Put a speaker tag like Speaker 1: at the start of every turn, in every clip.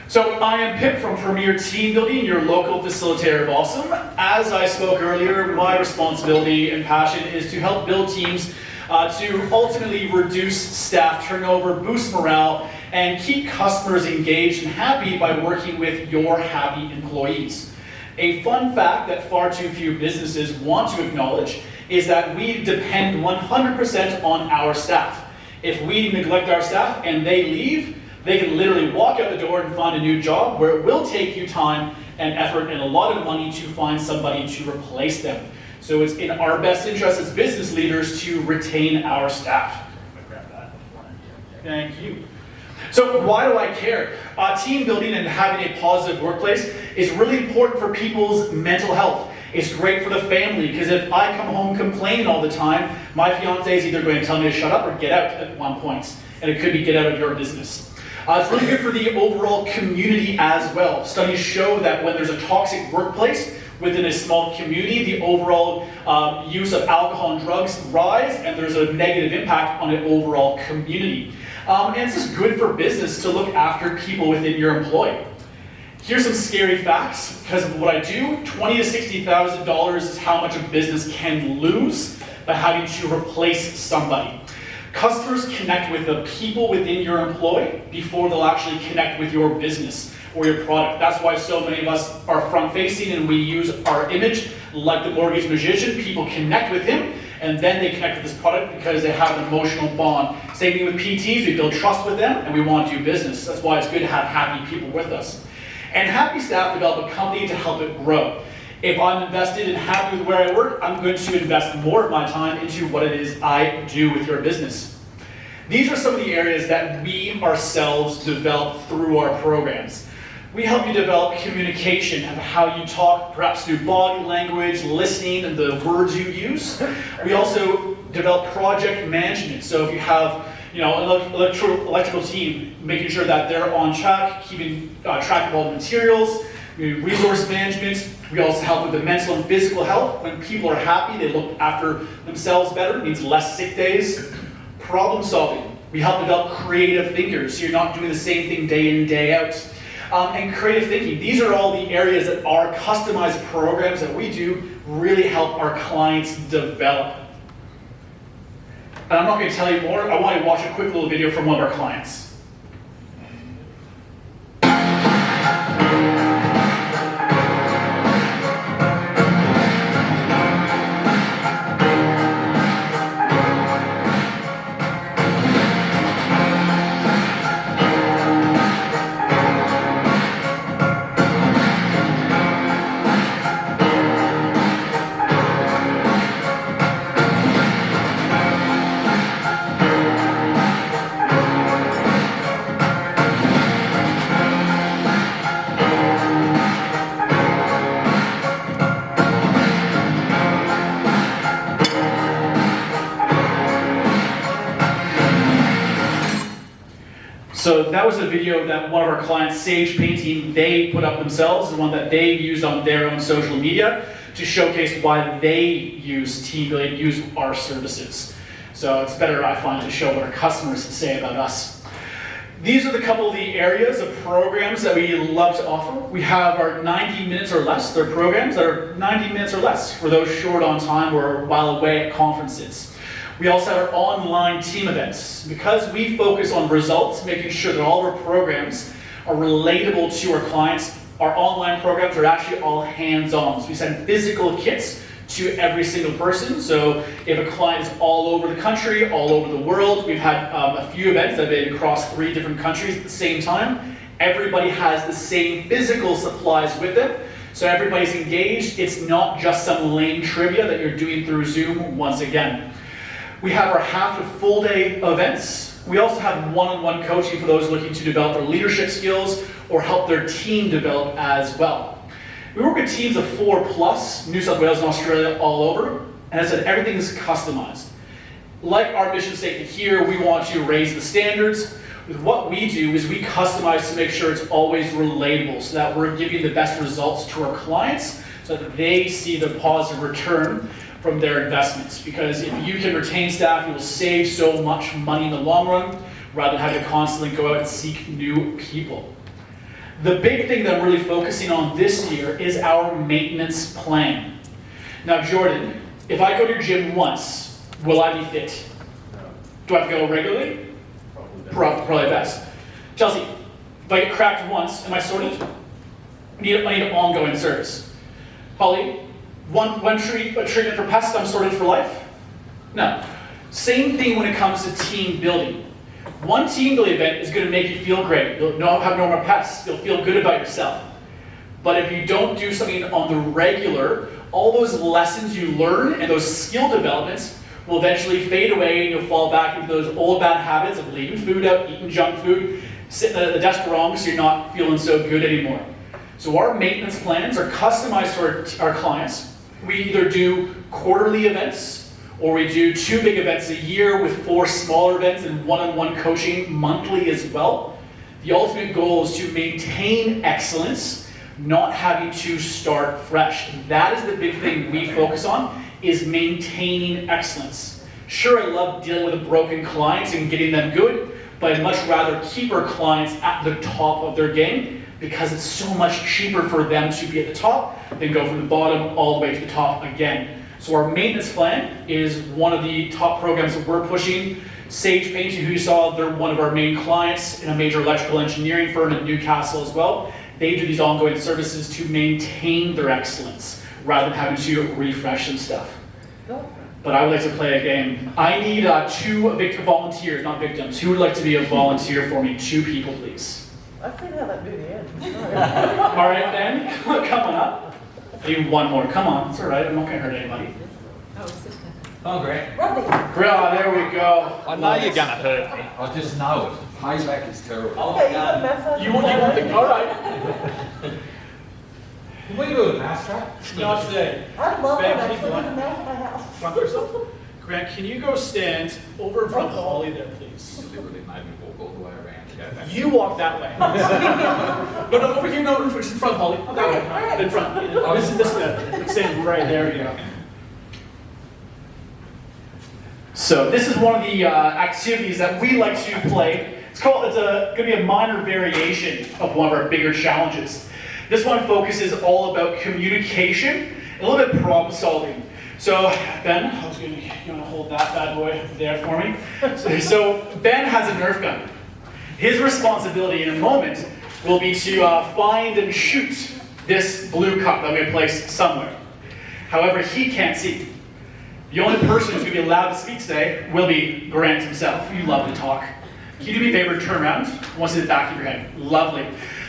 Speaker 1: So I am Pip from Premier Team Building, your local facilitator of awesome. As I spoke earlier, my responsibility and passion is to help build teams to ultimately reduce staff turnover, boost morale, and keep customers engaged and happy by working with your happy employees. A fun fact that far too few businesses want to acknowledge is that we depend 100% on our staff. If we neglect our staff and they leave, they can literally walk out the door and find a new job where it will take you time and effort and a lot of money to find somebody to replace them. So it's in our best interest as business leaders to retain our staff. Thank you. So why do I care? Team building and having a positive workplace is really important for people's mental health. It's great for the family because if I come home complaining all the time, my fiance is either going to tell me to shut up or get out at one point. And it could be get out of your business. It's really good for the overall community as well. Studies show that when there's a toxic workplace within a small community, the overall use of alcohol and drugs rise, and there's a negative impact on an overall community. And it's just good for business to look after people within your employ. Here's some scary facts. Because of what I do, $20,000 to $60,000 is how much a business can lose by having to replace somebody. Customers connect with the people within your employ before they'll actually connect with your business or your product. That's why so many of us are front-facing and we use our image like the mortgage magician. People connect with him and then they connect with this product because they have an emotional bond. Same thing with PTs, we build trust with them and we want to do business. That's why it's good to have happy people with us. And happy staff develop a company to help it grow. If I'm invested and happy with where I work, I'm going to invest more of my time into what it is I do with your business. These are some of the areas that we ourselves develop through our programs. We help you develop communication and how you talk, perhaps through body language, listening, and the words you use. We also develop project management. So if you have an electrical team, making sure that they're on track, keeping track of all the materials, resource management. We also help with the mental and physical health. When people are happy, they look after themselves better. It means less sick days. Problem solving. We help develop creative thinkers, so you're not doing the same thing day in, day out. And creative thinking. These are all the areas that our customized programs that we do really help our clients develop. And I'm not going to tell you more. I want you to watch a quick little video from one of our clients. So that was a video that one of our clients, Sage Painting, they put up themselves, the one that they used on their own social media to showcase why they use team building, use our services. So it's better, I find, to show what our customers say about us. These are the couple of the areas of programs that we love to offer. We have our 90 minutes or less. They're programs that are 90 minutes or less for those short on time or while away at conferences. We also have our online team events. Because we focus on results, making sure that all of our programs are relatable to our clients, our online programs are actually all hands-on. So we send physical kits to every single person. So if a client is all over the country, all over the world, we've had a few events that have been across 3 different countries at the same time. Everybody has the same physical supplies with them. So everybody's engaged. It's not just some lame trivia that you're doing through Zoom once again. We have our half to full day events. We also have one-on-one coaching for those looking to develop their leadership skills or help their team develop as well. We work with teams of 4+, New South Wales and Australia all over, and as I said, everything is customized. Like our mission statement here, we want to raise the standards. With what we do is we customize to make sure it's always relatable so that we're giving the best results to our clients so that they see the positive return from their investments. Because if you can retain staff, you will save so much money in the long run rather than having to constantly go out and seek new people. The big thing that I'm really focusing on this year is our maintenance plan. Now, Jordan, if I go to your gym once, will I be fit?
Speaker 2: No.
Speaker 1: Do I have to go regularly? Probably best. Chelsea, if I get cracked once, am I sorted? I need ongoing service. Holly, one treatment for pests, I'm sorted for life? No. Same thing when it comes to team building. One team building event is going to make you feel great. You'll have no more pests. You'll feel good about yourself. But if you don't do something on the regular, all those lessons you learn and those skill developments will eventually fade away, and you'll fall back into those old bad habits of leaving food out, eating junk food, sitting at the desk wrong so you're not feeling so good anymore. So our maintenance plans are customized to our clients. We either do quarterly events, or we do 2 big events a year with 4 smaller events and one-on-one coaching monthly as well. The ultimate goal is to maintain excellence, not having to start fresh. That is the big thing we focus on, is maintaining excellence. Sure, I love dealing with broken clients and getting them good, but I'd much rather keep our clients at the top of their game, because it's so much cheaper for them to be at the top than go from the bottom all the way to the top again. So our maintenance plan is one of the top programs that we're pushing. Sage Painting, who you saw, they're one of our main clients in a major electrical engineering firm in Newcastle as well. They do these ongoing services to maintain their excellence rather than having to refresh some stuff. But I would like to play a game. I need 2 volunteers, not victims. Who would like to be a volunteer for me? 2 people, please.
Speaker 3: I've seen how that movie ends.
Speaker 1: All right, Ben, come on up. I need 1 more. Come on, it's all right. I'm not going to hurt anybody.
Speaker 2: Oh, Grant.
Speaker 3: Rodney.
Speaker 1: There we go.
Speaker 4: I know you're gonna hurt me.
Speaker 2: I just know it. Payback is terrible.
Speaker 3: Okay, you want massage?
Speaker 1: You want the... All right.
Speaker 2: Can we do a mass track?
Speaker 1: Not today.
Speaker 3: I'd love
Speaker 1: Ben,
Speaker 3: that.
Speaker 1: can you
Speaker 3: Actually,
Speaker 1: go
Speaker 3: you can
Speaker 1: on?
Speaker 3: massage my house.
Speaker 1: Front yourself. Grant, can you go stand over in front of Holly there, please?
Speaker 2: Deliberately made me walk all the way around to go back.
Speaker 1: You walk that way. No, over here, no, just in front of Holly. That way, in front. Oh, this is stand right there, you go. So this is one of the activities that we like to play. It's going to be a minor variation of one of our bigger challenges. This one focuses all about communication and a little bit of problem solving. So Ben, you want to hold that bad boy there for me? So Ben has a Nerf gun. His responsibility in a moment will be to find and shoot this blue cup that we place somewhere. However, he can't see. The only person who's going to be allowed to speak today will be Grant himself. You love to talk. Can you do me a favor, turn around? I want to see the back of your head. Lovely.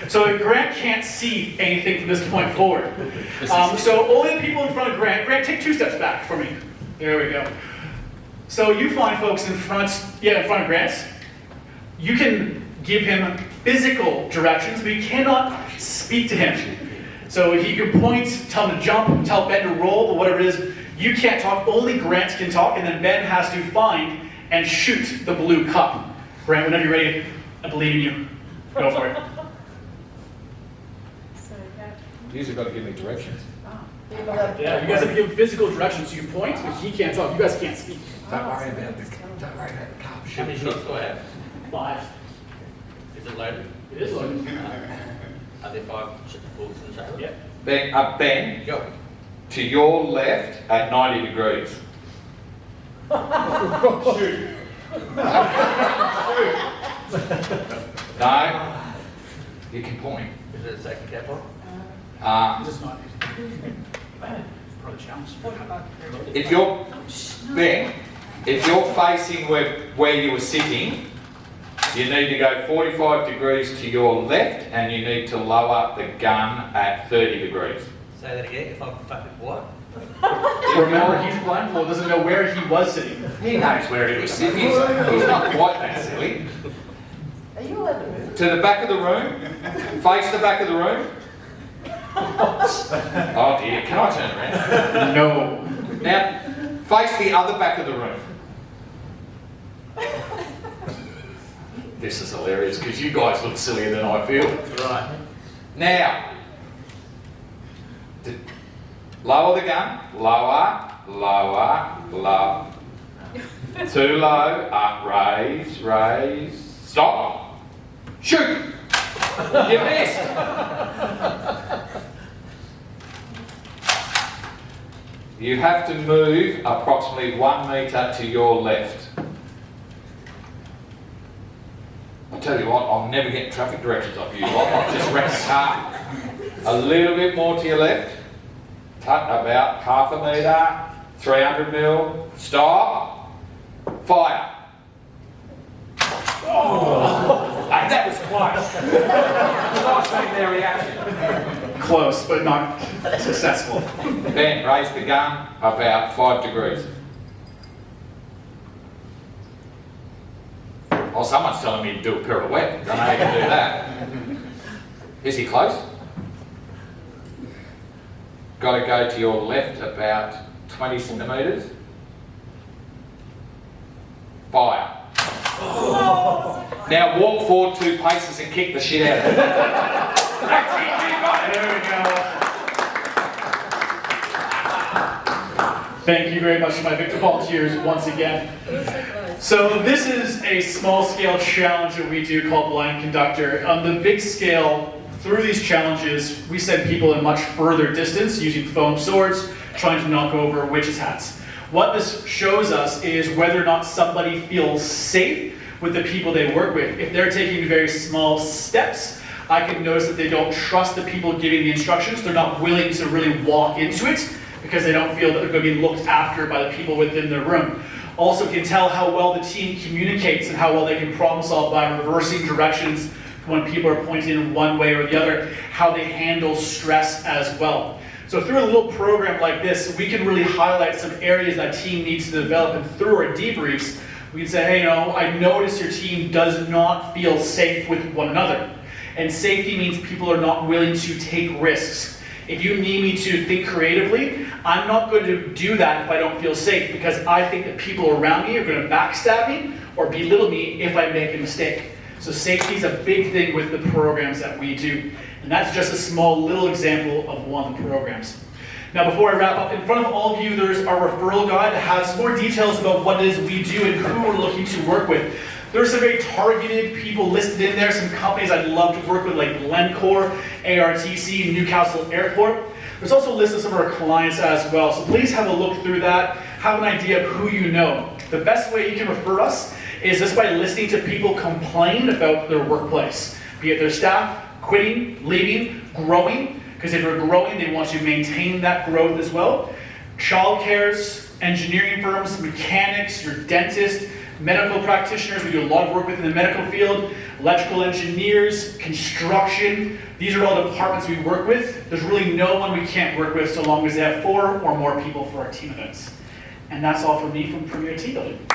Speaker 1: So Grant can't see anything from this point forward. So only the people in front of Grant. Grant, take 2 steps back for me. There we go. So you find folks in front of Grant. You can give him physical directions, but you cannot speak to him. So he can point, tell him to jump, tell Ben to roll, or whatever it is. You can't talk, only Grant can talk, and then Ben has to find and shoot the blue cup. Grant, whenever you're ready, I believe in you. Go for it.
Speaker 2: You've got to give me directions.
Speaker 1: Yeah, you guys have to give him physical directions. So you point, but he can't talk. You guys can't speak.
Speaker 2: Don't worry about the cup.
Speaker 4: How many shots do I have?
Speaker 1: 5.
Speaker 4: Is it loaded?
Speaker 1: It is loaded.
Speaker 4: Are there 5 bullets in the chamber?
Speaker 1: Yeah.
Speaker 5: Ben,
Speaker 4: Go.
Speaker 5: to your left at 90 degrees.
Speaker 1: Shoot.
Speaker 5: No, you can point.
Speaker 4: Is it a second cap on?
Speaker 1: This is not. Part of the challenge.
Speaker 5: If you're Ben, if you're facing where you were sitting, you need to go 45 degrees to your left, and you need to lower the gun at 30 degrees.
Speaker 4: Say that again, if I'm fucking what?
Speaker 1: Remember, he's blindfolded, doesn't know where he was sitting.
Speaker 5: He knows where he was sitting. He's not quite that silly.
Speaker 3: Are you allowed to move?
Speaker 5: To the back of the room. Face the back of the room. Oh dear, can I turn around?
Speaker 1: No.
Speaker 5: Now, face the other back of the room. This is hilarious because you guys look sillier than I feel.
Speaker 4: Right.
Speaker 5: Now, lower the gun. Lower, lower, lower. Too low. Up, raise, raise. Stop. Shoot. You missed. You have to move approximately 1 metre to your left. I'll tell you what, I'll never get traffic directions off you. I'll just wreck a car. A little bit more to your left. About half a metre, 300 mil. Stop. Fire.
Speaker 2: And that was close. I've seen their reaction.
Speaker 1: Close, but not successful.
Speaker 5: Then raise the gun about 5 degrees. Oh, someone's telling me to do a pirouette. Don't know how you can do that. Is he close? Got to go to your left about 20 centimetres. Fire. Now walk forward 2 paces and kick the shit out of it. That's it, you got it.
Speaker 1: There we go. Thank you very much to my Victor volunteers once again. So this is a small scale challenge that we do called Blind Conductor. On the big scale, through these challenges, we send people a much further distance using foam swords, trying to knock over witches' hats. What this shows us is whether or not somebody feels safe with the people they work with. If they're taking very small steps, I can notice that they don't trust the people giving the instructions. They're not willing to really walk into it because they don't feel that they're going to be looked after by the people within their room. Also can tell how well the team communicates and how well they can problem solve by reversing directions when people are pointing in one way or the other, how they handle stress as well. So through a little program like this, we can really highlight some areas that team needs to develop, and through our debriefs, we can say, hey, I notice your team does not feel safe with one another. And safety means people are not willing to take risks. If you need me to think creatively, I'm not going to do that if I don't feel safe, because I think that people around me are going to backstab me or belittle me if I make a mistake. So safety is a big thing with the programs that we do. And that's just a small little example of one of the programs. Now before I wrap up, in front of all of you, there's our referral guide that has more details about what it is we do and who we're looking to work with. There's some very targeted people listed in there, some companies I'd love to work with like Glencore, ARTC, Newcastle Airport. There's also a list of some of our clients as well, so please have a look through that, have an idea of who you know. The best way you can refer us is just by listening to people complain about their workplace, be it their staff, quitting, leaving, growing, because if they're growing, they want to maintain that growth as well. Childcares, engineering firms, mechanics, your dentist, medical practitioners, we do a lot of work with in the medical field, electrical engineers, construction. These are all departments we work with. There's really no one we can't work with so long as they have 4 or more people for our team events. And that's all from me from Premier Team Building.